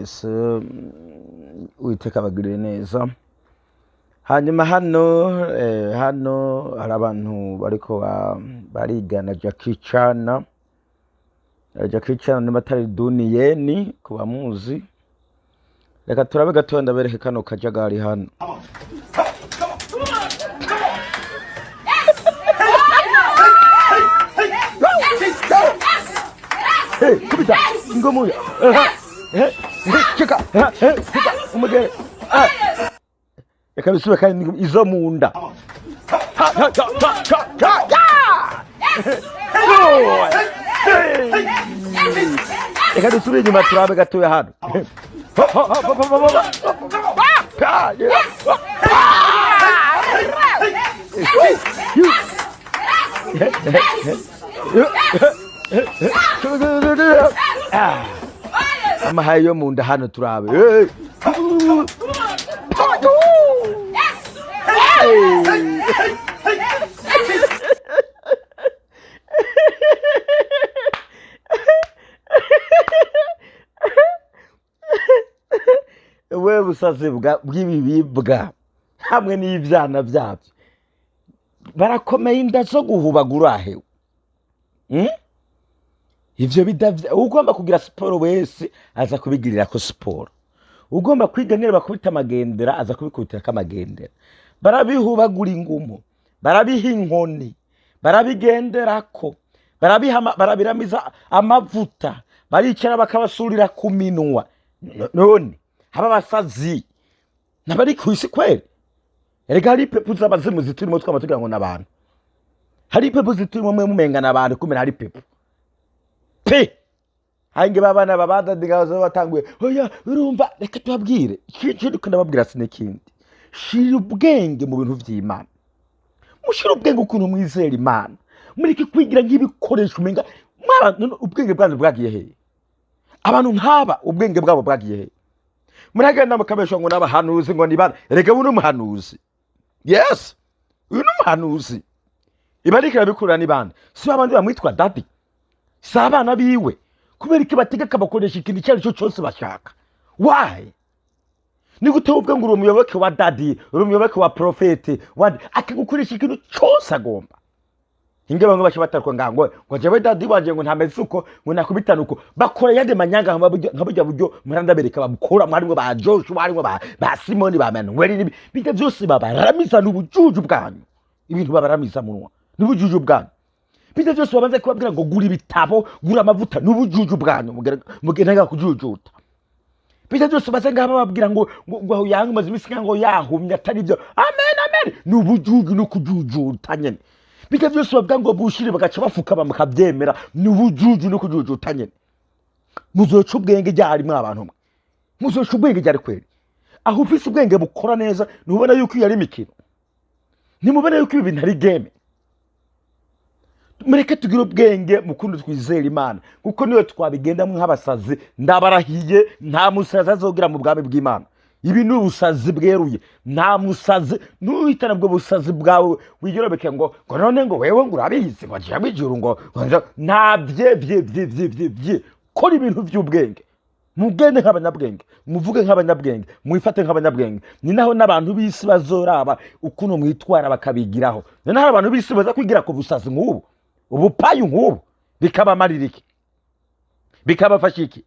mwese Uwiteka abagirire neza. Hanyuma hano hari abantu bariko barigana Jackie Chan ni matari duniyeni kuba muzi. Reka turabe gatoya ndabereke kano kajagari hano. Kubita ngomuya cheka umugere reka bisube kandi izo munda reka bisube nyuma turabe gatoya hano. Amahaye yo munda hano turabe. Wewe busaze bw'ibibibwa hamwe n'ivyana byabyo barakomeye inda zo guhubagura hewe. Ivyo bidavya ugomba kugira siporo wese aza kubigirira ko siporo. Ugomba kwiga ngere bakubita amagendera aza kubikubitira kamagendera. Barabihubagura ingumo, barabiha inkoni, barabigenderako, barabiramiza amavuta, baricara bakabasurira ku minwa. None haba basazi nabari kwisi kweli. Erega hari pepu z'abazimu ziturimo twamatugira ngo nabantu. Hari pepu ziturimo mwe mumengana abantu kumena hari pepu. Hange babana babada digazo batanguye oya urumva reka tubabwire ikintu ndababwira sinekindi shira ubwenge mu bintu vy'Imana. Mushira ubwenge ukuntu mwizera Imana mureke kwigira nk'ibikoresho umenga ubwenge bwanyu bwagiye he. Abantu nkaba ubwenge bwabo bwagiye he. Muragenda mukabesha ngo nabahanuzi ngo nibana reka buno muhanuzi. Yes uyu n'umuhanuzi ibarikira bikurana ibana si abandi bamwitwa daddy sabana biwe kubera iki bategeka bakoresha ikintu cyari cyose bashaka. Why? Ni gute ubwe ngo umuyoboke wa daddy umuyoboke wa prophet akagukoresha ikintu cyose agomba. Inge bamwe bashi batarwa ngango ngo jewe daddy wanje ngo ntameze uko ngo nakubitana uko bakora yande manyanga nkabujya buryo muranda bereka bamukura mwarimwe ba Joshua mwarimwe ba Simoni ba Manuel bita byose babaramiza n'ubujuju bwanyu. Ibintu babaramiza munwa n'ubujuju bwanyu. Bita byose babanze kubabwira ngo gura ibitabo gura amavuta n'ubujuju bwanyu mugenda kujujuta. Bita byose basenga bababwira ngo yangu maze bisinga ngo yahumye atari byo. Amen n'ubujuju no kujujuta nyene. Bita byose bavuga ngo bushire bagaca bafuka bakabyemera n'ubujuju no kujujuta nyene. Muzoca ubwenge ryari mwa abantu mwe. Muzoca ubwenge ryari kweli. Aho ufise ubwenge bukora neza nubona yuko yari mikino. Nimubona yuko ibi bintu ari game. Mureke tugira ubwenge mukundu twizera Imana kuko niyo twabigendamwe nk'abasazi ndabarahiye nta musaza azogira mu bwami bw'Imana. Ibi ni ubusazi bweruye nta musazi nuhitana bwo busazi bwawe wigerobeke ngo none ngo wewe ngo urabizi ngo aje bijuru ngo nabye kora ibintu by'ubwenge. Mugende nk'abanyabwenge muvuge nk'abanyabwenge mwifate nk'abanyabwenge. Ni naho n'abantu bisi bazoraba ukuntu mwitwara bakabigiraho. Ni naho abantu bisi baza kwigira ku busazi nk'ubu ubupayu nk'ubu bikabamarira bikabafasha iki.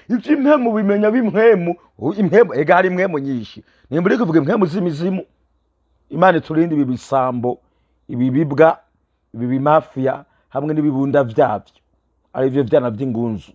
Ivyo impemu bimenya bimwemu impemu ega hari impemu nyinshi nimbure kuvuga impemu z'imizimu. Imana turinde ibi bisambo ibibibwa ibi bimafia hamwe n'ibibunda vyavyo ari byo vyana by'ingunzu.